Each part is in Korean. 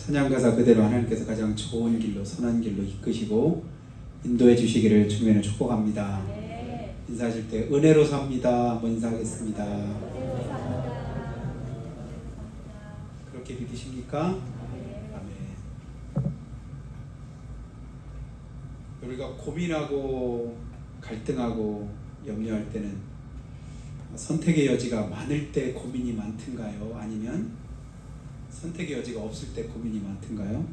찬양가사 그대로 하나님께서 가장 좋은 길로 선한 길로 이끄시고 인도해 주시기를 주님의 축복합니다. 인사하실 때 은혜로 삽니다. 한번 인사하겠습니다. 그렇게 믿으십니까? 아멘. 우리가 고민하고 갈등하고 염려할 때는 선택의 여지가 많을 때 고민이 많든가요? 아니면 선택의 여지가 없을 때 고민이 많든가요?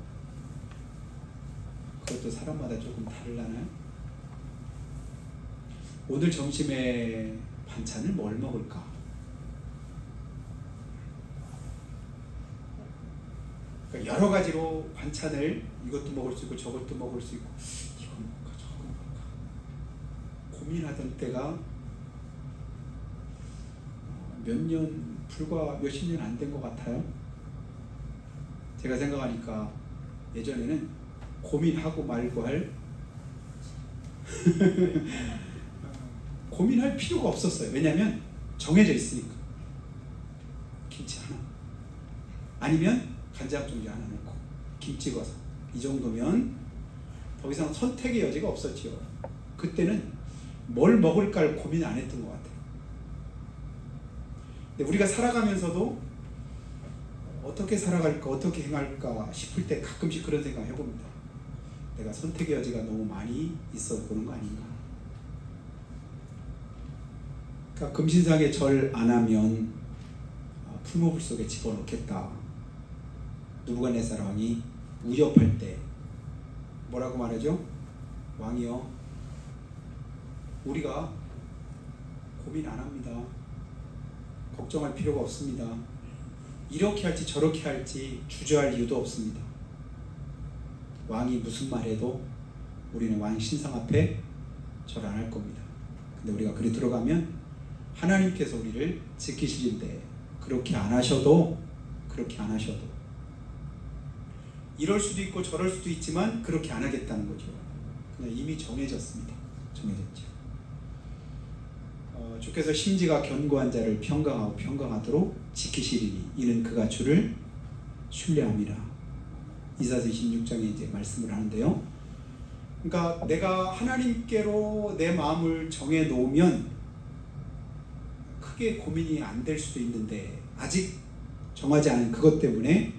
그것도 사람마다 조금 다르려나요? 오늘 점심에 반찬을 뭘 먹을까? 그러니까 여러 가지로 반찬을 이것도 먹을 수 있고 저것도 먹을 수 있고 이거 먹을까 저거 먹을까 고민하던 때가 불과 몇십 년 안 된 것 같아요. 제가 생각하니까 예전에는 고민하고 말고 할 고민할 필요가 없었어요. 왜냐하면 정해져 있으니까. 김치 하나 아니면 간장 종류 하나 넣고 김 찍어서 이 정도면 더 이상 선택의 여지가 없었지요. 그때는 뭘 먹을까를 고민 안 했던 것 같아요. 근데 우리가 살아가면서도 어떻게 살아갈까 어떻게 행할까 싶을 때 가끔씩 그런 생각 해봅니다. 내가 선택의 여지가 너무 많이 있어 보는 거 아닌가. 그러니까 금신상에 절 안 하면 풀무불 속에 집어넣겠다. 느부갓네살 왕이 위협할 때 뭐라고 말하죠? 왕이여 우리가 고민 안 합니다. 걱정할 필요가 없습니다. 이렇게 할지 저렇게 할지 주저할 이유도 없습니다. 왕이 무슨 말해도 우리는 왕 신상 앞에 절 안 할 겁니다. 근데 우리가 그리 들어가면 하나님께서 우리를 지키시는데 그렇게 안 하셔도 이럴 수도 있고 저럴 수도 있지만 그렇게 안 하겠다는 거죠. 그냥 이미 정해졌습니다. 정해졌죠. 주께서 심지가 견고한 자를 평강하도록 지키시리니 이는 그가 주를 신뢰함이라. 이사야서 26장에 이제 말씀을 하는데요. 그러니까 내가 하나님께로 내 마음을 정해 놓으면 크게 고민이 안 될 수도 있는데 아직 정하지 않은 그것 때문에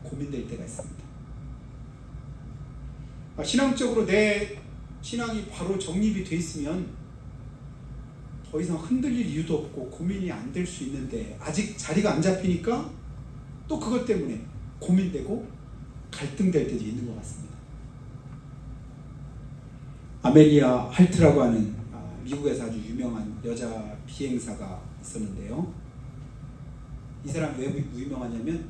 고민될 때가 있습니다. 신앙적으로 내 신앙이 바로 정립이 돼 있으면 더 이상 흔들릴 이유도 없고 고민이 안 될 수 있는데 아직 자리가 안 잡히니까 또 그것 때문에 고민되고 갈등될 때도 있는 것 같습니다. 아멜리아 할트라고 하는 미국에서 아주 유명한 여자 비행사가 있었는데요. 이 사람 왜 유명하냐면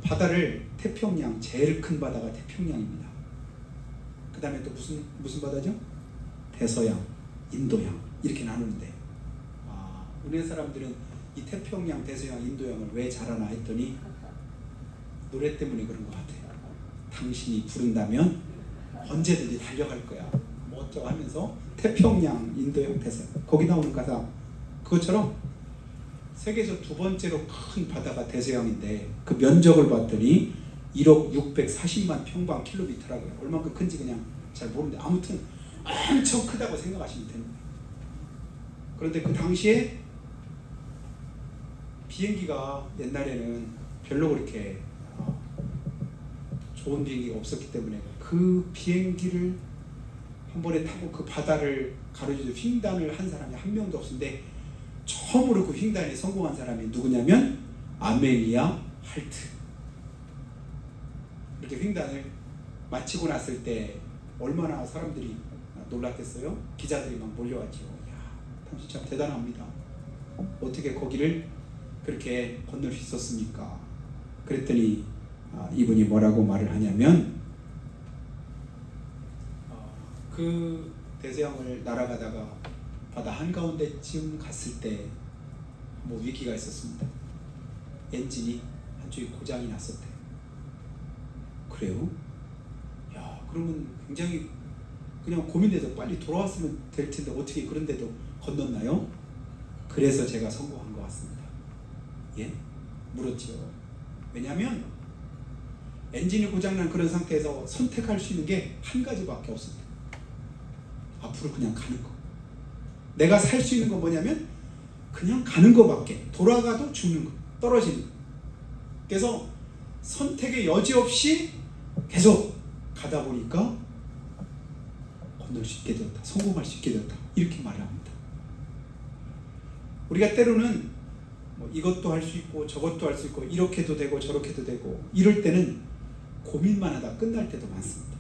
바다를 태평양, 제일 큰 바다가 태평양입니다. 그 다음에 또 무슨 바다죠? 대서양, 인도양 이렇게 나누는데 우리나라 사람들은 이 태평양, 대서양, 인도양을 왜 잘하나 했더니 노래 때문에 그런 것 같아요. 당신이 부른다면 언제든지 달려갈 거야 뭐 어쩌고 하면서 태평양, 인도양, 대서양 거기 나오는 가사 그것처럼 세계에서 두 번째로 큰 바다가 대서양인데 그 면적을 봤더니 1억 640만 평방킬로미터라고요. 얼마큼 큰지 그냥 잘 모르는데 아무튼 엄청 크다고 생각하시면 됩니다. 그런데 그 당시에 비행기가 옛날에는 별로 그렇게 좋은 비행기가 없었기 때문에 그 비행기를 한 번에 타고 그 바다를 가로지르 횡단을 한 사람이 한 명도 없었는데 처음으로 그 횡단에 성공한 사람이 누구냐면 아멜리아 할트. 이렇게 횡단을 마치고 났을 때 얼마나 사람들이 놀랐겠어요? 기자들이 막 몰려왔죠. 야, 당신 참 대단합니다. 어떻게 거기를 그렇게 건널 수 있었습니까? 그랬더니 이분이 뭐라고 말을 하냐면 그 대서양을 날아가다가 바다 한가운데쯤 갔을 때 뭐 위기가 있었습니다. 엔진이 한쪽이 고장이 났었대요. 그래요? 야, 그러면 굉장히 그냥 고민돼서 빨리 돌아왔으면 될 텐데 어떻게 그런데도 건넜나요? 그래서 제가 성공한 것 같습니다. 예? 물었지요. 왜냐하면 엔진이 고장난 그런 상태에서 선택할 수 있는 게 한 가지밖에 없습니다. 앞으로 그냥 가는 거. 내가 살 수 있는 건 뭐냐면 그냥 가는 거밖에. 돌아가도 죽는 거, 떨어지는 거. 그래서 선택의 여지 없이 계속 가다 보니까 건널 수 있게 되었다, 성공할 수 있게 되었다, 이렇게 말을 합니다. 우리가 때로는 뭐 이것도 할 수 있고 저것도 할 수 있고 이렇게도 되고 저렇게도 되고 이럴 때는 고민만 하다 끝날 때도 많습니다.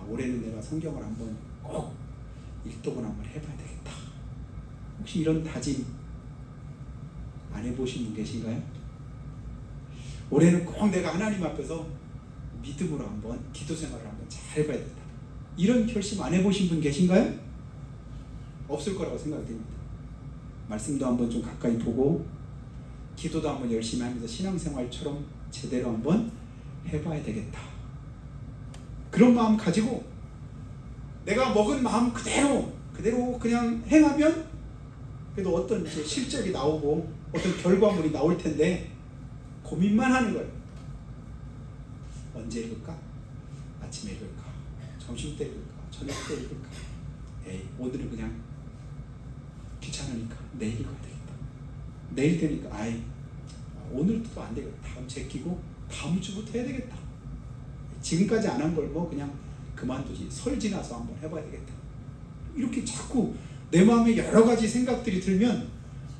올해는 내가 성경을 한번 꼭 읽독을 한번 해봐야 되겠다. 혹시 이런 다짐 안 해보신 분 계신가요? 올해는 꼭 내가 하나님 앞에서 믿음으로 한번 기도 생활을 한번 잘 해봐야 된다. 이런 결심 안 해보신 분 계신가요? 없을 거라고 생각됩니다. 말씀도 한번 좀 가까이 보고 기도도 한번 열심히 하면서 신앙생활처럼 제대로 한번 해봐야 되겠다. 그런 마음 가지고 내가 먹은 마음 그대로 그냥 행하면 그래도 어떤 이제 실적이 나오고 어떤 결과물이 나올 텐데 고민만 하는 거예요. 언제 읽을까? 아침에 읽을까? 점심 때 읽을까? 저녁 때 읽을까? 에이, 오늘은 그냥 귀찮으니까 내일 읽어야 되겠다. 내일 되니까 오늘도 안 되겠다. 다음 제끼고 다음 주부터 해야 되겠다. 지금까지 안 한 걸 뭐 그냥 그만두지. 설 지나서 한번 해봐야 되겠다. 이렇게 자꾸 내 마음에 여러 가지 생각들이 들면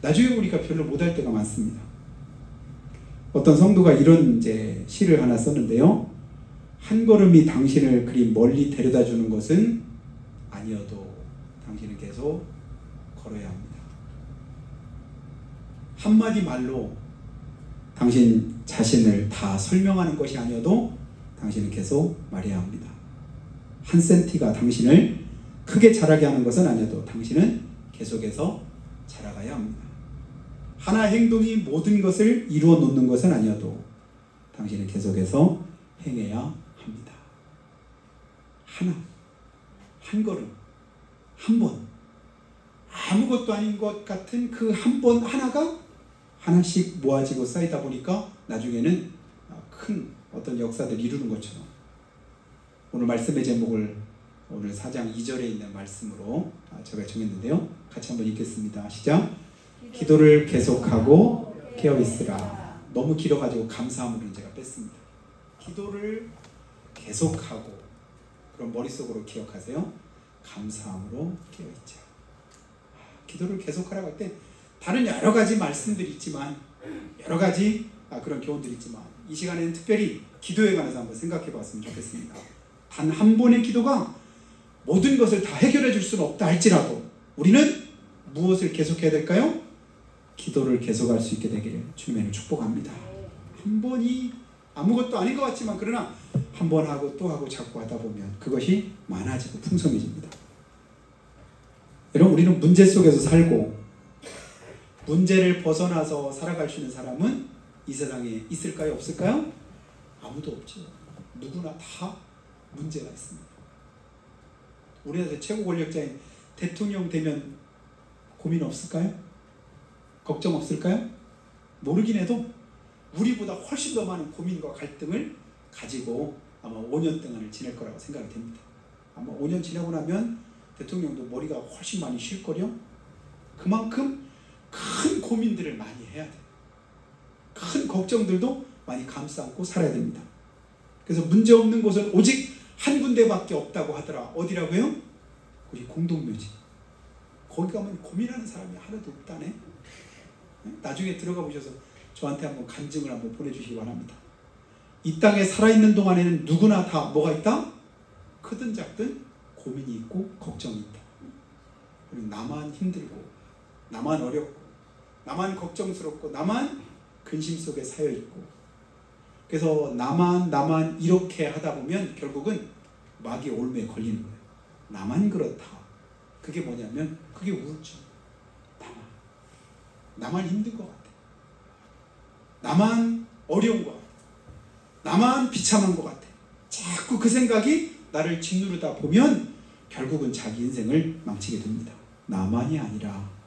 나중에 보니까 별로 못할 때가 많습니다. 어떤 성도가 이런 이제 시를 하나 썼는데요. 한 걸음이 당신을 그리 멀리 데려다 주는 것은 아니어도 당신은 계속 걸어야 합니다. 한마디 말로 당신 자신을 다 설명하는 것이 아니어도 당신은 계속 말해야 합니다. 한 센티가 당신을 크게 자라게 하는 것은 아니어도 당신은 계속해서 자라가야 합니다. 하나 행동이 모든 것을 이루어 놓는 것은 아니어도 당신은 계속해서 행해야 합니다. 한 걸음, 한 번, 아무것도 아닌 것 같은 그 한 번 하나가 하나씩 모아지고 쌓이다 보니까 나중에는 큰 어떤 역사들을 이루는 것처럼, 오늘 말씀의 제목을 오늘 4장 2절에 있는 말씀으로 제가 정했는데요. 같이 한번 읽겠습니다. 시작. 기도를 계속하고 깨어있으라. 너무 길어가지고 감사함으로 제가 뺐습니다. 기도를 계속하고, 그럼 머릿속으로 기억하세요. 감사함으로 깨어있자. 기도를 계속하라고 할 때 다른 여러 가지 말씀들이 있지만, 여러 가지 그런 교훈들이 있지만, 이 시간에는 특별히 기도에 관해서 한번 생각해 봤으면 좋겠습니다. 단 한 번의 기도가 모든 것을 다 해결해 줄 수는 없다 할지라도 우리는 무엇을 계속해야 될까요? 기도를 계속할 수 있게 되기를 주님의 축복합니다. 한 번이 아무것도 아닌 것 같지만, 그러나 한 번 하고 또 하고 자꾸 하다 보면 그것이 많아지고 풍성해집니다. 여러분, 우리는 문제 속에서 살고 문제를 벗어나서 살아갈 수 있는 사람은 이 세상에 있을까요? 없을까요? 아무도 없죠. 누구나 다 문제가 있습니다. 우리나라 최고 권력자인 대통령 되면 고민 없을까요? 걱정 없을까요? 모르긴 해도 우리보다 훨씬 더 많은 고민과 갈등을 가지고 아마 5년 동안을 지낼 거라고 생각이 됩니다. 아마 5년 지나고 나면 대통령도 머리가 훨씬 많이 쉴 거려. 그만큼 큰 고민들을 많이 해야 돼요. 큰 걱정들도 많이 감싸 안고 살아야 됩니다. 그래서 문제 없는 곳은 오직 한 군데밖에 없다고 하더라. 어디라고요? 그것이 공동묘지. 거기 가면 고민하는 사람이 하나도 없다네. 나중에 들어가 보셔서 저한테 한번 간증을 한번 보내주시기 바랍니다. 이 땅에 살아있는 동안에는 누구나 다 뭐가 있다? 크든 작든 고민이 있고 걱정이 있다. 그리고 나만 힘들고 나만 어렵고 나만 걱정스럽고 나만 근심 속에 사여 있고, 그래서 나만 이렇게 하다 보면 결국은 마귀의 올무에 걸리는 거예요. 나만 그렇다. 그게 뭐냐면 그게 우울증. 나만 힘든 것 같아. 나만 어려운 것 같아. 나만 비참한 것 같아. 자꾸 그 생각이 나를 짓누르다 보면 결국은 자기 인생을 망치게 됩니다. 나만이 아니다.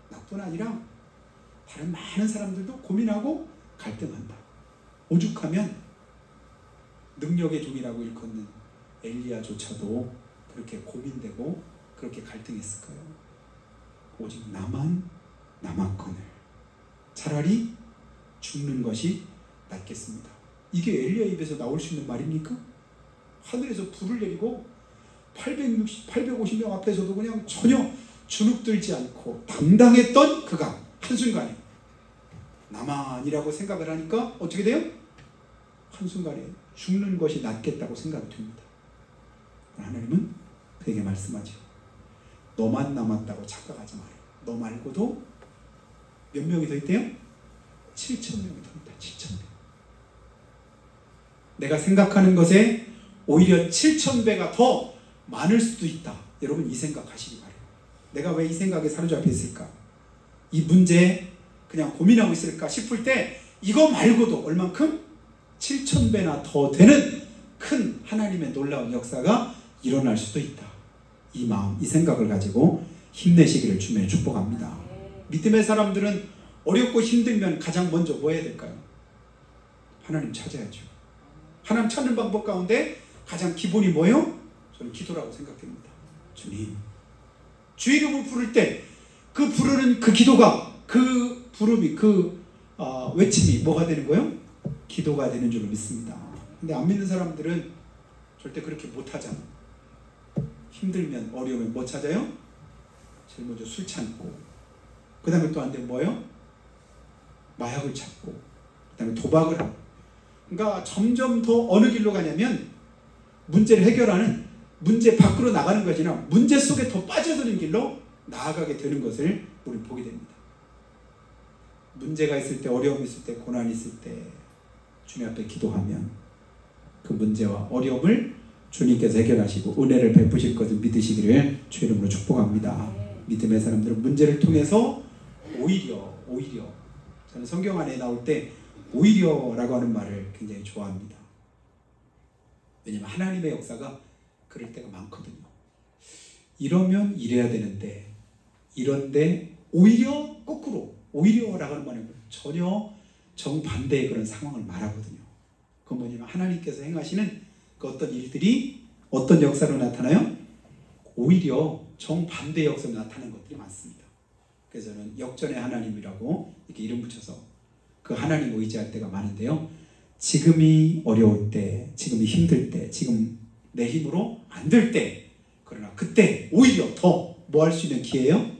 나뿐 아니라 다른 많은 사람들도 고민하고 갈등한다. 오죽하면 능력의 종이라고 일컫는 엘리야조차도 그렇게 고민되고 그렇게 갈등했을까요? 오직 나만 남았거늘 차라리 죽는 것이 낫겠습니다. 이게 엘리야 입에서 나올 수 있는 말입니까? 하늘에서 불을 내리고 850명 앞에서도 그냥 전혀 주눅들지 않고 당당했던 그가 한순간에 나만이라고 생각을 하니까 어떻게 돼요? 한순간에 죽는 것이 낫겠다고 생각이 됩니다. 하나님은 그에게 말씀하죠. 너만 남았다고 착각하지 마라. 너 말고도 몇 명이 더 있대요? 7,000명이 더 있다. 7,000명. 내가 생각하는 것에 오히려 7,000배가 더 많을 수도 있다. 여러분 이 생각하시기 바래요. 내가 왜 이 생각에 사로잡혀 있을까? 이 문제에 그냥 고민하고 있을까 싶을 때 이거 말고도 얼만큼? 7,000배나 더 되는 큰 하나님의 놀라운 역사가 일어날 수도 있다. 이 마음, 이 생각을 가지고 힘내시기를 주님의 축복합니다. 믿음의 사람들은 어렵고 힘들면 가장 먼저 뭐 해야 될까요? 하나님 찾아야죠. 하나님 찾는 방법 가운데 가장 기본이 뭐예요? 저는 기도라고 생각됩니다. 주님, 주 이름을 부를 때 그 부르는 그 기도가, 그 부름이, 그 외침이 뭐가 되는 거예요? 기도가 되는 줄로 믿습니다. 근데 안 믿는 사람들은 절대 그렇게 못하잖아. 힘들면, 어려우면 뭐 찾아요? 제일 먼저 술 찾고, 그 다음에 또 안 되면 뭐예요? 마약을 찾고, 그 다음에 도박을 하고. 그러니까 점점 더 어느 길로 가냐면 문제를 해결하는, 문제 밖으로 나가는 것이 아니라 문제 속에 더 빠져드는 길로 나아가게 되는 것을 우리 보게 됩니다. 문제가 있을 때, 어려움이 있을 때, 고난이 있을 때 주님 앞에 기도하면 그 문제와 어려움을 주님께서 해결하시고 은혜를 베푸실 것을 믿으시기를 주 이름으로 축복합니다. 믿음의 사람들은 문제를 통해서 오히려 저는 성경 안에 나올 때 오히려라고 하는 말을 굉장히 좋아합니다. 왜냐하면 하나님의 역사가 그럴 때가 많거든요. 이러면 이래야 되는데, 이런데 오히려 거꾸로, 오히려라고 하는 말은 전혀 정반대의 그런 상황을 말하거든요. 그건 뭐냐면 하나님께서 행하시는 그 어떤 일들이 어떤 역사로 나타나요? 오히려 정반대의 역사로 나타나는 것들이 많습니다. 그래서 저는 역전의 하나님이라고 이렇게 이름 붙여서 그 하나님 의지할 때가 많은데요. 지금이 어려울 때, 지금이 힘들 때, 지금 내 힘으로 안 될 때, 그러나 그때 오히려 더 뭐 할 수 있는 기회예요?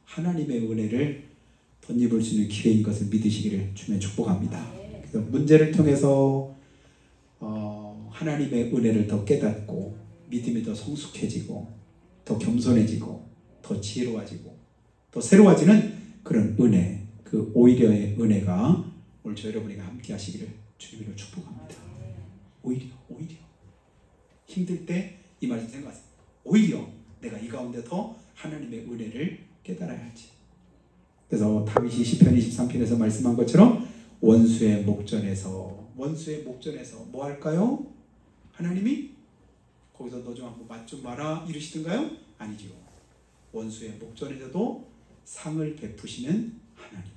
하나님의 은혜를 덧입을 수 있는 기회인 것을 믿으시기를 주님의 축복합니다. 그래서 문제를 통해서 하나님의 은혜를 더 깨닫고 믿음이 더 성숙해지고 더 겸손해지고 더 지혜로워지고 더 새로워지는 그런 은혜, 그 오히려의 은혜가 오늘 저 여러분에게 함께 하시기를 주님으로 축복합니다. 오히려 힘들 때 이 말씀 생각하세요. 오히려 내가 이 가운데 더 하나님의 은혜를 깨달아야지. 그래서 다윗이 시편 23편에서 말씀한 것처럼 원수의 목전에서 뭐 할까요? 하나님이 거기서 너 좀 한번 맛 좀 봐라 이러시던가요? 아니죠. 원수의 목전에서도 상을 베푸시는 하나님.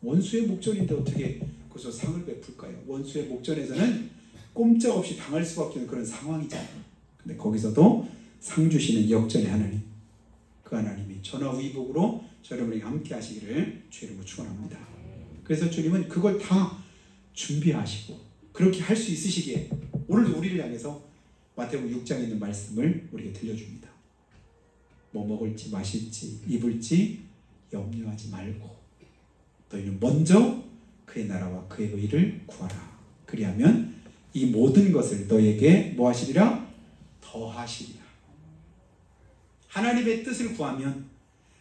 원수의 목전인데 어떻게 거기서 상을 베풀까요? 원수의 목전에서는 꼼짝없이 당할 수밖에 없는 그런 상황이잖아요. 근데 거기서도 상 주시는 역전의 하나님, 그 하나님이 전화위복으로 여러분에게 함께 하시기를 주 이름으로 축원합니다. 그래서 주님은 그걸 다 준비하시고 그렇게 할 수 있으시기에 오늘도 우리를 향해서 마태복음 6장에 있는 말씀을 우리에게 들려줍니다. 뭐 먹을지 마실지 입을지 염려하지 말고 너희는 먼저 그의 나라와 그의 의를 구하라. 그리하면 이 모든 것을 너희에게 뭐 하시리라? 더하시리라. 하나님의 뜻을 구하면,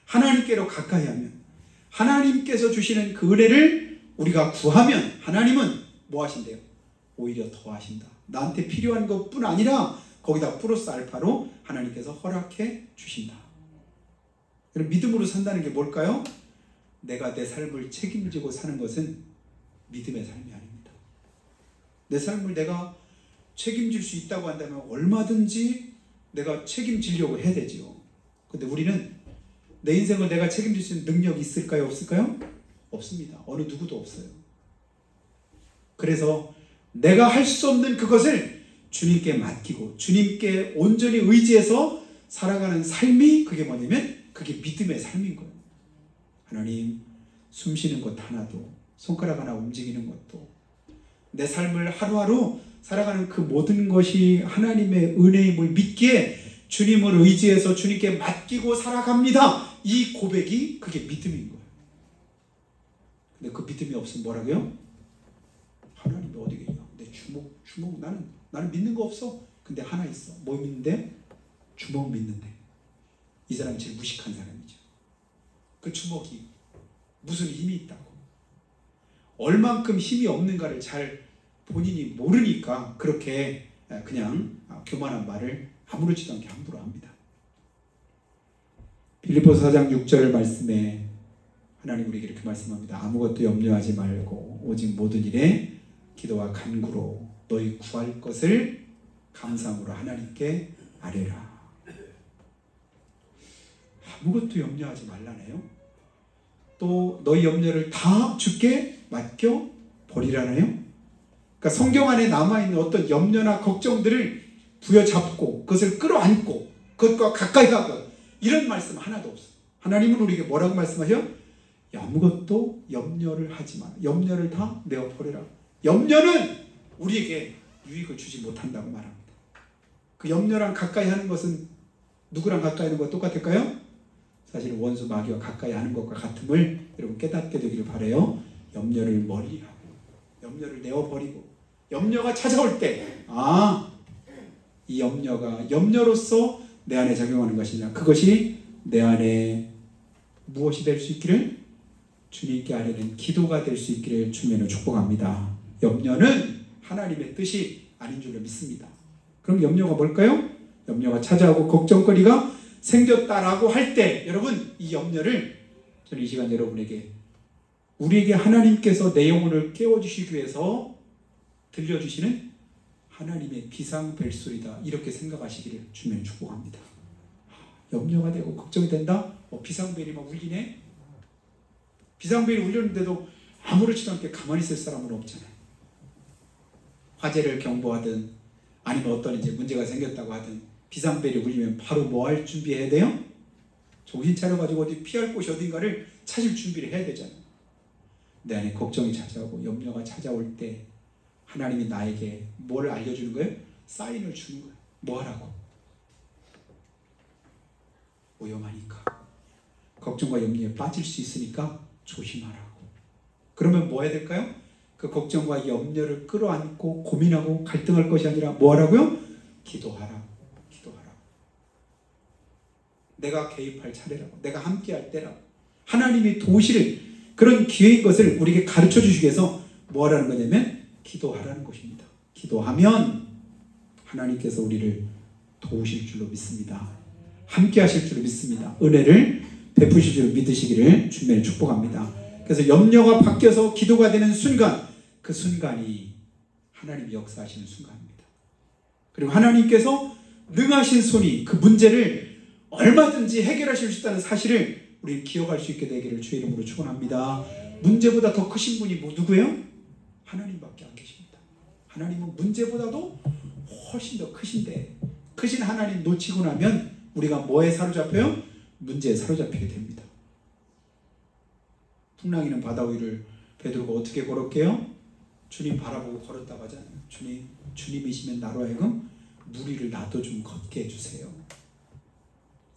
하나님께로 가까이 하면, 하나님께서 주시는 그 은혜를 우리가 구하면 하나님은 뭐 하신대요? 오히려 더하신다. 나한테 필요한 것뿐 아니라 거기다 플러스 알파로 하나님께서 허락해 주신다. 그럼 믿음으로 산다는 게 뭘까요? 내가 내 삶을 책임지고 사는 것은 믿음의 삶이 아닙니다. 내 삶을 내가 책임질 수 있다고 한다면 얼마든지 내가 책임지려고 해야 되지요. 근데 우리는 내 인생을 내가 책임질 수 있는 능력이 있을까요? 없을까요? 없습니다. 어느 누구도 없어요. 그래서 내가 할 수 없는 그것을 주님께 맡기고 주님께 온전히 의지해서 살아가는 삶이 그게 뭐냐면 그게 믿음의 삶인 거예요. 하나님, 숨 쉬는 것 하나도, 손가락 하나 움직이는 것도, 내 삶을 하루하루 살아가는 그 모든 것이 하나님의 은혜임을 믿기에 주님을 의지해서 주님께 맡기고 살아갑니다. 이 고백이 그게 믿음인 거예요. 근데 그 믿음이 없으면 뭐라고요? 하나님이 어디 계냐? 내 주먹 나는 믿는 거 없어. 근데 하나 있어. 뭐 믿는데? 주먹 믿는데. 이 사람이 제일 무식한 사람이죠. 그 주먹이 무슨 힘이 있다고. 얼만큼 힘이 없는가를 잘 본인이 모르니까 그렇게 그냥 교만한 말을 아무렇지도 않게 함부로 합니다. 빌립보서 4장 6절 말씀에 하나님 우리에게 이렇게 말씀합니다. 아무것도 염려하지 말고 오직 모든 일에 기도와 간구로 너희 구할 것을 감사함으로 하나님께 아뢰라. 아무것도 염려하지 말라네요. 또 너희 염려를 다 주께 맡겨 버리라네요. 그러니까 성경 안에 남아있는 어떤 염려나 걱정들을 부여잡고 그것을 끌어안고 그것과 가까이 가고 이런 말씀 하나도 없어요. 하나님은 우리에게 뭐라고 말씀하셔? 아무것도 염려를 하지 마. 염려를 다 내어버려라. 염려는 우리에게 유익을 주지 못한다고 말합니다. 그 염려랑 가까이 하는 것은 누구랑 가까이 하는 것과 똑같을까요? 사실 원수 마귀와 가까이 하는 것과 같음을 여러분 깨닫게 되기를 바라요. 염려를 멀리하고 염려를 내어버리고 염려가 찾아올 때 이 염려가 염려로서 내 안에 작용하는 것이냐, 그것이 내 안에 무엇이 될 수 있기를? 주님께 아뢰는 기도가 될 수 있기를 주님으로 축복합니다. 염려는 하나님의 뜻이 아닌 줄로 믿습니다. 그럼 염려가 뭘까요? 염려가 찾아오고 걱정거리가 생겼다라고 할 때 여러분 이 염려를 저는 이 시간 여러분에게 우리에게 하나님께서 내 영혼을 깨워주시기 위해서 들려주시는 하나님의 비상벨소리다 이렇게 생각하시기를 주님을 축복합니다. 염려가 되고 걱정이 된다? 비상벨이 막 울리네? 비상벨이 울렸는데도 아무렇지도 않게 가만히 있을 사람은 없잖아요. 화재를 경보하든 아니면 어떤 이제 문제가 생겼다고 하든 비상벨이 울리면 바로 뭐 할 준비해야 돼요? 정신 차려가지고 어디 피할 곳이 어딘가를 찾을 준비를 해야 되잖아요. 내 안에 걱정이 찾아오고 염려가 찾아올 때 하나님이 나에게 뭘 알려주는 거예요? 사인을 주는 거예요. 뭐 하라고? 위험하니까. 걱정과 염려에 빠질 수 있으니까 조심하라고. 그러면 뭐 해야 될까요? 그 걱정과 염려를 끌어안고 고민하고 갈등할 것이 아니라 뭐 하라고요? 기도하라. 기도하라. 내가 개입할 차례라고. 내가 함께할 때라고. 하나님이 도우시는 그런 기회인 것을 우리에게 가르쳐 주시기 위해서 뭐 하라는 거냐면 기도하라는 것입니다. 기도하면 하나님께서 우리를 도우실 줄로 믿습니다. 함께 하실 줄로 믿습니다. 은혜를 베푸실 줄로 믿으시기를 주님의 축복합니다. 그래서 염려가 바뀌어서 기도가 되는 순간, 그 순간이 하나님이 역사하시는 순간입니다. 그리고 하나님께서 능하신 손이 그 문제를 얼마든지 해결하실 수 있다는 사실을 우리 기억할 수 있게 되기를 주의 이름으로 축원합니다. 문제보다 더 크신 분이 누구예요? 하나님밖에 안 계십니다. 하나님은 문제보다도 훨씬 더 크신데 크신 하나님 놓치고 나면 우리가 뭐에 사로잡혀요? 문제에 사로잡히게 됩니다. 풍랑이는 바다 위를 베드로가 어떻게 걸었게요? 주님 바라보고 걸었다고 하잖아요. 주님이시면 나로 하여금 물 위를 나도 좀 걷게 해주세요.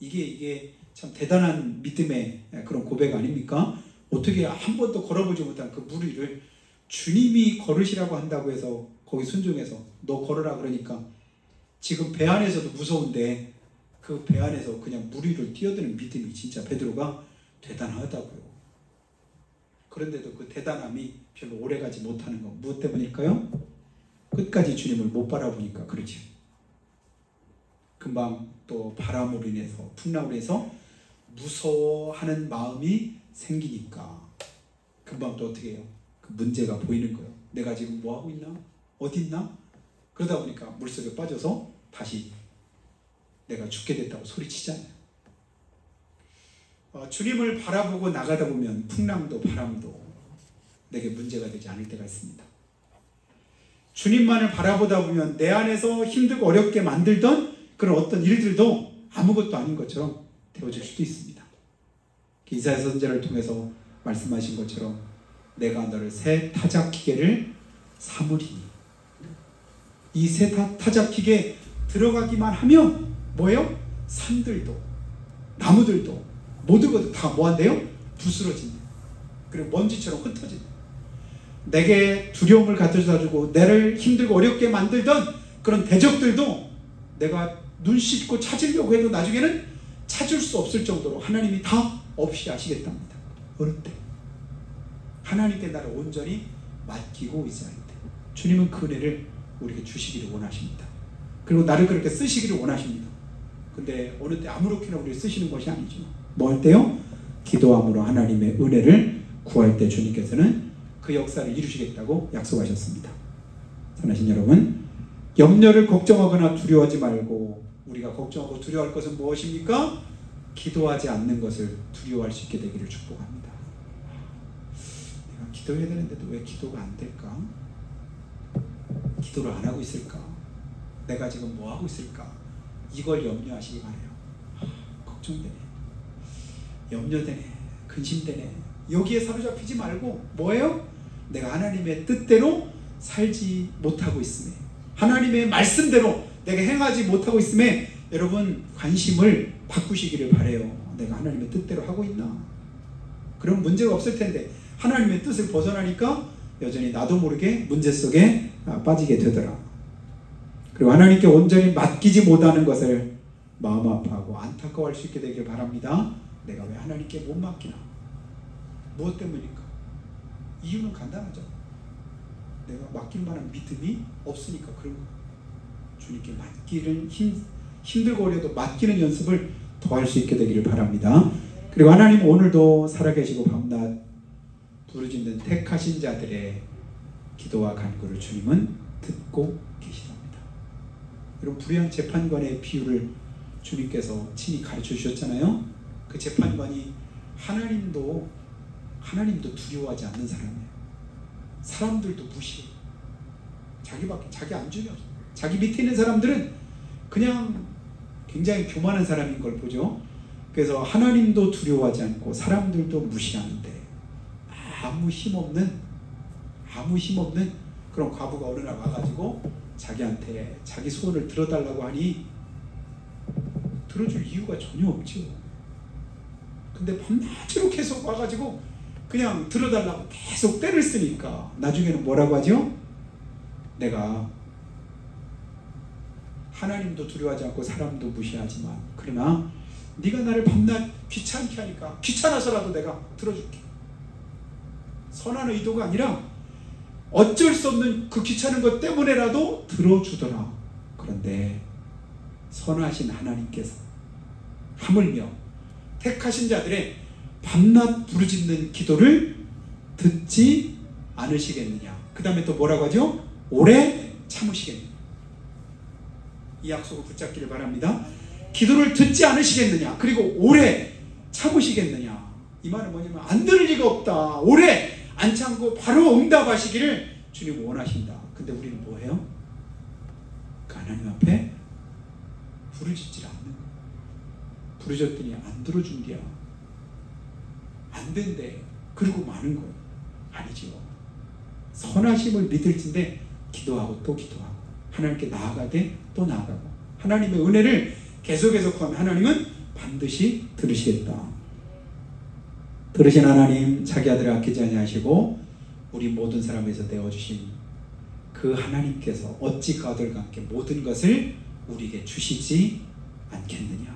이게 참 대단한 믿음의 그런 고백 아닙니까? 어떻게 한 번도 걸어보지 못한 그 물 위를 주님이 걸으시라고 한다고 해서 거기 순종해서 너 걸으라 그러니까 지금 배 안에서도 무서운데 그 배 안에서 그냥 물 위를 뛰어드는 믿음이 진짜 베드로가 대단하다고요. 그런데도 그 대단함이 별로 오래가지 못하는 건 무엇 때문일까요? 끝까지 주님을 못 바라보니까 그렇죠. 금방 또 바람으로 인해서 풍랑으로 인해서 무서워하는 마음이 생기니까 금방 또 어떻게 해요? 그 문제가 보이는 거예요. 내가 지금 뭐하고 있나? 어디 있나? 그러다 보니까 물속에 빠져서 다시 내가 죽게 됐다고 소리치잖아요. 주님을 바라보고 나가다 보면 풍랑도 바람도 내게 문제가 되지 않을 때가 있습니다. 주님만을 바라보다 보면 내 안에서 힘들고 어렵게 만들던 그런 어떤 일들도 아무것도 아닌 것처럼 되어질 수도 있습니다. 이사야 선지자를 통해서 말씀하신 것처럼 내가 너를 새 타작기계를 삼으리니, 이 새 타작기계에 들어가기만 하면 뭐예요? 산들도 나무들도 모든 것도 다 뭐한대요? 부스러진다. 그리고 먼지처럼 흩어진다. 내게 두려움을 가져다 주고 나를 힘들고 어렵게 만들던 그런 대적들도 내가 눈 씻고 찾으려고 해도 나중에는 찾을 수 없을 정도로 하나님이 다 없이 하시겠답니다. 어느 때 하나님께 나를 온전히 맡기고 있어야 할 때 주님은 그 은혜를 우리에게 주시기를 원하십니다. 그리고 나를 그렇게 쓰시기를 원하십니다. 근데 어느 때 아무렇게나 우리를 쓰시는 것이 아니죠. 뭐 할 때요? 기도함으로 하나님의 은혜를 구할 때 주님께서는 그 역사를 이루시겠다고 약속하셨습니다. 사랑하신 여러분, 염려를 걱정하거나 두려워하지 말고, 우리가 걱정하고 두려워할 것은 무엇입니까? 기도하지 않는 것을 두려워할 수 있게 되기를 축복합니다. 내가 기도해야 되는데도 왜 기도가 안 될까? 기도를 안 하고 있을까? 내가 지금 뭐 하고 있을까? 이걸 염려하시기 바래요. 걱정되네, 염려되네, 근심되네. 여기에 사로잡히지 말고 뭐예요? 내가 하나님의 뜻대로 살지 못하고 있음에, 하나님의 말씀대로 내가 행하지 못하고 있음에 여러분 관심을 바꾸시기를 바래요. 내가 하나님의 뜻대로 하고 있나? 그럼 문제가 없을 텐데 하나님의 뜻을 벗어나니까 여전히 나도 모르게 문제 속에 빠지게 되더라. 그리고 하나님께 온전히 맡기지 못하는 것을 마음 아파하고 안타까워할 수 있게 되길 바랍니다. 내가 왜 하나님께 못 맡기나? 무엇 때문일까? 이유는 간단하죠. 내가 맡길 만한 믿음이 없으니까 그런 거예요. 주님께 맡기는 힘들고 어려도 맡기는 연습을 더 할 수 있게 되기를 바랍니다. 그리고 하나님 오늘도 살아계시고 밤낮 부르짖는 택하신 자들의 기도와 간구를 주님은 듣고 계시답니다. 여러분, 불의한 재판관의 비유를 주님께서 친히 가르쳐 주셨잖아요. 그 재판관이 하나님도 두려워하지 않는 사람이에요. 사람들도 무시해. 자기밖에 자기 안 주면 자기 밑에 있는 사람들은 그냥 굉장히 교만한 사람인 걸 보죠. 그래서 하나님도 두려워하지 않고 사람들도 무시하는데 아무 힘없는 그런 과부가 어느 날 와가지고 자기한테 자기 소원을 들어달라고 하니 들어줄 이유가 전혀 없죠. 근데 밤낮으로 계속 와가지고 그냥 들어달라고 계속 때를 쓰니까 나중에는 뭐라고 하죠? 내가 하나님도 두려워하지 않고 사람도 무시하지만 그러나 네가 나를 밤낮 귀찮게 하니까 귀찮아서라도 내가 들어줄게. 선한 의도가 아니라 어쩔 수 없는 그 귀찮은 것 때문에라도 들어주더라. 그런데 선하신 하나님께서 하물며 택하신 자들의 밤낮 부르짖는 기도를 듣지 않으시겠느냐. 그 다음에 또 뭐라고 하죠? 오래 참으시겠느냐. 이 약속을 붙잡기를 바랍니다. 기도를 듣지 않으시겠느냐, 그리고 오래 참으시겠느냐. 이 말은 뭐냐면 안 들을 리가 없다. 오래 안 참고 바로 응답하시기를 주님 원하신다. 근데 우리는 뭐해요? 그 하나님 앞에 부르짖질 않는 거예요. 부르짖더니 안 들어준대요. 안 된대. 그리고 마는 거예요. 아니죠. 선하심을 믿을진데 기도하고 또 기도하고 하나님께 나아가되 또 나아가고 하나님의 은혜를 계속해서 구하면 하나님은 반드시 들으시겠다. 들으신 하나님, 자기 아들을 아끼지 아니하시고 우리 모든 사람에서 내어주신 그 하나님께서 어찌 그 아들과 함께 모든 것을 우리에게 주시지 않겠느냐.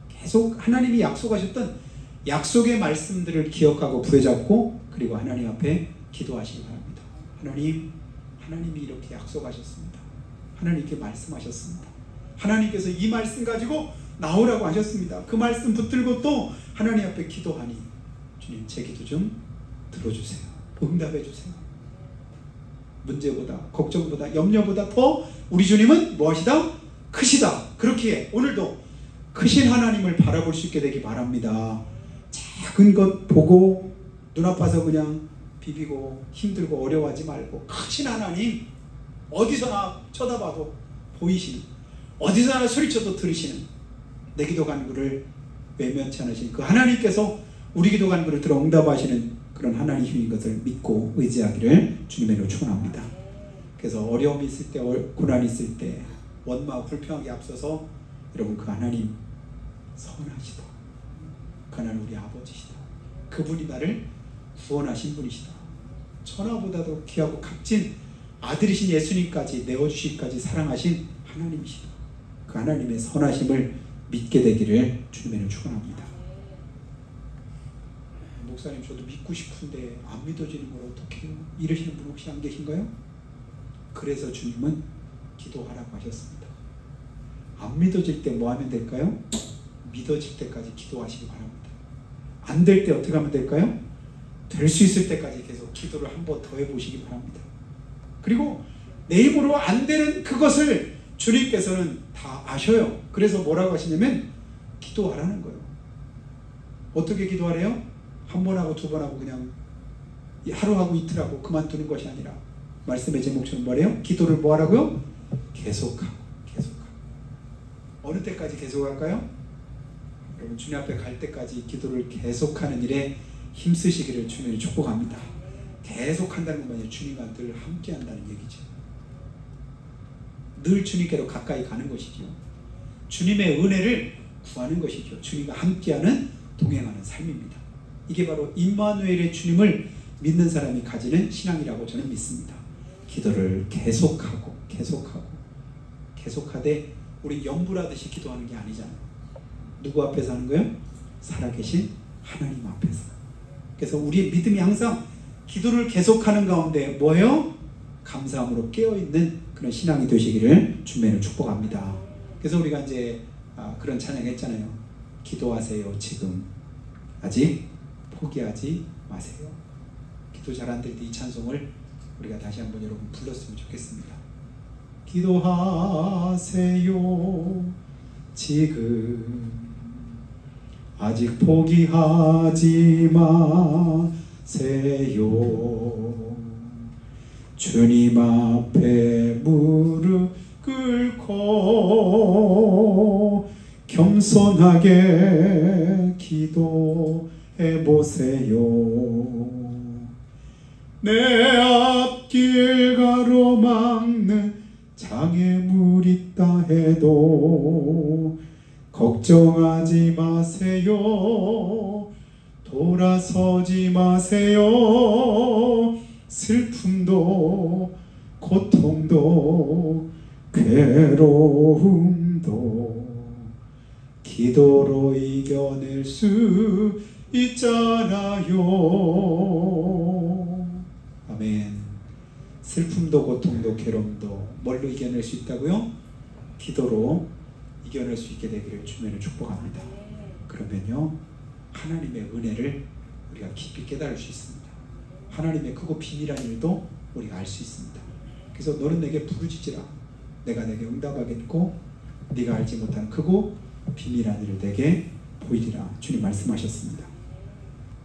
계속 하나님이 약속하셨던 약속의 말씀들을 기억하고 부여잡고 그리고 하나님 앞에 기도하시기 바랍니다. 하나님이 이렇게 약속하셨습니다. 하나님께 말씀하셨습니다. 하나님께서 이 말씀 가지고 나오라고 하셨습니다. 그 말씀 붙들고 또 하나님 앞에 기도하니 주님, 제 기도 좀 들어주세요. 응답해 주세요. 문제보다 걱정보다 염려보다 더 우리 주님은 무엇이다? 크시다. 그렇기에 오늘도 크신 하나님을 바라볼 수 있게 되기 바랍니다. 작은 것 보고 눈 아파서 그냥 비비고 힘들고 어려워하지 말고 크신 하나님, 어디서나 쳐다봐도 보이시는, 어디서나 소리쳐도 들으시는 내 기도 간구를 외면치 않으신 그 하나님께서 우리 기도 간구를 들어 응답하시는 그런 하나님인 것을 믿고 의지하기를 주님의 이름으로 축원합니다. 그래서 어려움이 있을 때, 고난이 있을 때, 원망 불평하게 앞서서 여러분, 그 하나님 선하시다. 그 하나님 우리 아버지시다. 그분이 나를 구원하신 분이시다. 천하보다도 귀하고 값진 아들이신 예수님까지 내어주시기까지 사랑하신 하나님이시다. 그 하나님의 선하심을 믿게 되기를 주님의 축원합니다. 목사님, 저도 믿고 싶은데 안 믿어지는 걸 어떻게 해요? 이러시는 분 혹시 안 계신가요? 그래서 주님은 기도하라고 하셨습니다. 안 믿어질 때 뭐 하면 될까요? 믿어질 때까지 기도하시기 바랍니다. 안 될 때 어떻게 하면 될까요? 될 수 있을 때까지 계속 기도를 한 번 더 해보시기 바랍니다. 그리고 내 힘으로 안 되는 그것을 주님께서는 다 아셔요. 그래서 뭐라고 하시냐면 기도하라는 거예요. 어떻게 기도하래요? 한 번 하고 두 번 하고 그냥 하루 하고 이틀 하고 그만두는 것이 아니라, 말씀의 제목처럼 뭐래요? 기도를 뭐 하라고요? 계속하고 계속하고. 어느 때까지 계속할까요? 여러분, 주님 앞에 갈 때까지 기도를 계속하는 일에 힘쓰시기를 주님이 축복합니다. 계속한다는 건 뭐냐? 주님과 늘 함께 한다는 얘기죠. 늘 주님께로 가까이 가는 것이죠. 주님의 은혜를 구하는 것이죠. 주님과 함께하는, 동행하는 삶입니다. 이게 바로 임마누엘의 주님을 믿는 사람이 가지는 신앙이라고 저는 믿습니다. 기도를 계속하고 계속하고 계속하되, 우리 염불하듯이 기도하는 게 아니잖아요. 누구 앞에서 하는 거예요? 살아계신 하나님 앞에서. 그래서 우리의 믿음이 항상 기도를 계속하는 가운데 뭐예요? 감사함으로 깨어있는 그런 신앙이 되시기를 주님을 축복합니다. 그래서 우리가 이제 그런 찬양 했잖아요. 기도하세요. 지금 아직 포기하지 마세요. 기도 잘 안 될 때 이 찬송을 우리가 다시 한번 여러분 불렀으면 좋겠습니다. 기도하세요. 지금 아직 포기하지 마세요. 주님 앞에 무릎 꿇고 겸손하게 기도해 보세요. 내 앞길 가로막는 장애물 있다 해도 걱정하지 마세요. 돌아서지 마세요. 슬픔도 고통도 괴로움도 기도로 이겨낼 수 있잖아요. 아멘. 슬픔도 고통도 괴로움도 뭘로 이겨낼 수 있다고요? 기도로 이겨낼 수 있게 되기를 주님을 축복합니다. 그러면요, 하나님의 은혜를 우리가 깊이 깨달을 수 있습니다. 하나님의 크고 비밀한 일도 우리가 알 수 있습니다. 그래서 너는 내게 부르짖으라. 내가 내게 응답하겠고 네가 알지 못한 크고 비밀한 일을 내게 보이리라. 주님 말씀하셨습니다.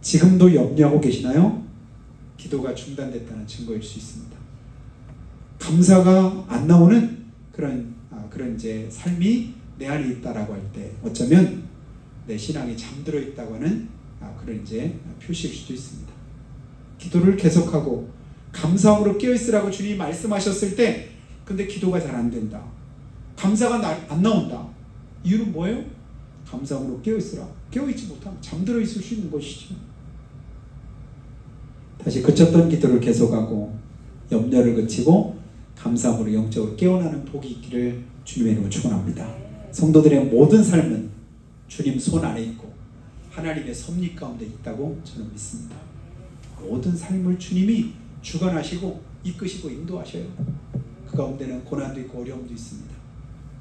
지금도 염려하고 계시나요? 기도가 중단됐다는 증거일 수 있습니다. 감사가 안 나오는 그런 이제 삶이 내 안에 있다라고 할 때 어쩌면 내 신앙이 잠들어 있다고 하는 그런 이제 표시일 수도 있습니다. 기도를 계속하고 감사함으로 깨어있으라고 주님이 말씀하셨을 때, 근데 기도가 잘 안 된다. 감사가 안 나온다. 이유는 뭐예요? 감사함으로 깨어있으라. 깨어있지 못하면 잠들어 있을 수 있는 것이죠. 다시 그쳤던 기도를 계속하고 염려를 그치고 감사함으로 영적으로 깨어나는 복이 있기를 주님의 이름으로 축원합니다. 성도들의 모든 삶은 주님 손 안에 있고 하나님의 섭리 가운데 있다고 저는 믿습니다. 모든 삶을 주님이 주관하시고 이끄시고 인도하셔요. 그 가운데는 고난도 있고 어려움도 있습니다.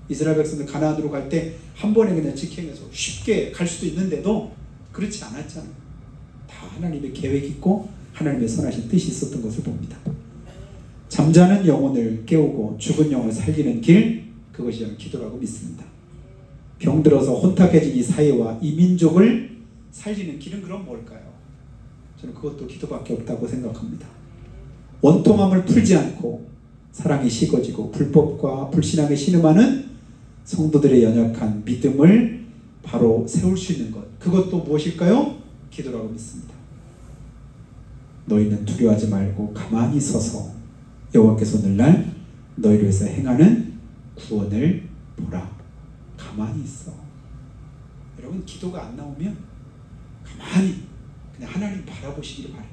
이스라엘 백성들 가나안으로 갈 때 한 번에 그냥 직행해서 쉽게 갈 수도 있는데도 그렇지 않았잖아요. 다 하나님의 계획이 있고 하나님의 선하신 뜻이 있었던 것을 봅니다. 잠자는 영혼을 깨우고 죽은 영혼을 살리는 길, 그것이 저는 기도라고 믿습니다. 병들어서 혼탁해진 이 사회와 이 민족을 살리는 길은 그럼 뭘까요? 저는 그것도 기도밖에 없다고 생각합니다. 원통함을 풀지 않고 사랑이 식어지고 불법과 불신앙에 신음하는 성도들의 연약한 믿음을 바로 세울 수 있는 것, 그것도 무엇일까요? 기도라고 믿습니다. 너희는 두려워하지 말고 가만히 서서 여호와께서 오늘날 너희를 위해서 행하는 구원을 보라. 가만히 있어. 여러분, 기도가 안 나오면 가만히 그냥 하나님 바라보시기를 바래요.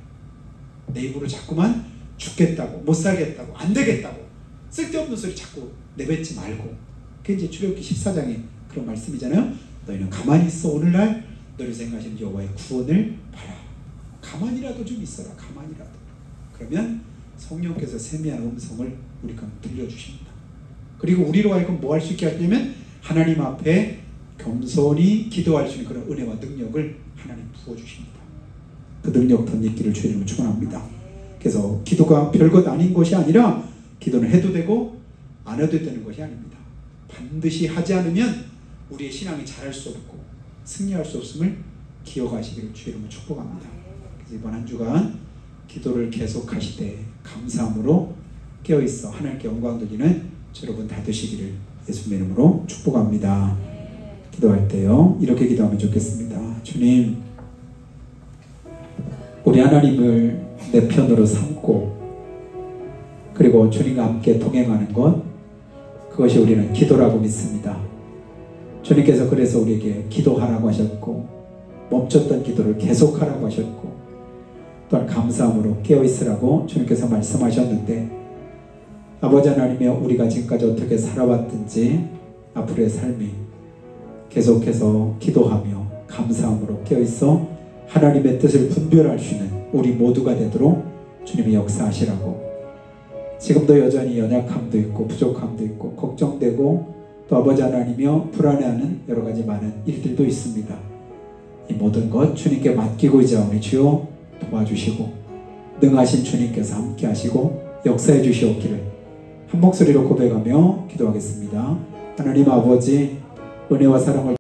내 입으로 자꾸만 죽겠다고, 못 살겠다고, 안 되겠다고 쓸데없는 소리 자꾸 내뱉지 말고. 그게 이제 출애굽기 14장의 그런 말씀이잖아요. 너희는 가만히 있어. 오늘날 너를 생각하시는 여호와의 구원을 바라. 가만히라도 좀 있어라. 가만히라도. 그러면 성령께서 세미한 음성을 우리가 들려주십니다. 그리고 우리로 하여금 뭐 할 수 있게 하시냐면 하나님 앞에 겸손히 기도할 수 있는 그런 은혜와 능력을 하나님 부어주십니다. 그 능력 덧입기를 주의 이름으로 축원합니다. 그래서 기도가 별것 아닌 것이 아니라 기도는 해도 되고 안 해도 되는 것이 아닙니다. 반드시 하지 않으면 우리의 신앙이 자랄 수 없고 승리할 수 없음을 기억하시기를 주의 이름으로 축복합니다. 그래서 이번 한 주간 기도를 계속하시되 감사함으로 깨어있어 하나님께 영광 돌리는 여러분 다 되시기를 예수님의 이름으로 축복합니다. 기도할 때요, 이렇게 기도하면 좋겠습니다. 주님, 우리 하나님을 내 편으로 삼고 그리고 주님과 함께 동행하는 것, 그것이 우리는 기도라고 믿습니다. 주님께서 그래서 우리에게 기도하라고 하셨고 멈췄던 기도를 계속하라고 하셨고 또한 감사함으로 깨어있으라고 주님께서 말씀하셨는데, 아버지 하나님이여, 우리가 지금까지 어떻게 살아왔든지 앞으로의 삶이 계속해서 기도하며 감사함으로 깨어있어 하나님의 뜻을 분별할 수 있는 우리 모두가 되도록 주님이 역사하시라고. 지금도 여전히 연약함도 있고 부족함도 있고 걱정되고 또 아버지 하나님이여 불안해하는 여러 가지 많은 일들도 있습니다. 이 모든 것 주님께 맡기고 이제오니 주여 도와주시고 능하신 주님께서 함께 하시고 역사해 주시옵기를 한 목소리로 고백하며 기도하겠습니다. 하나님 아버지, 은혜와 사랑을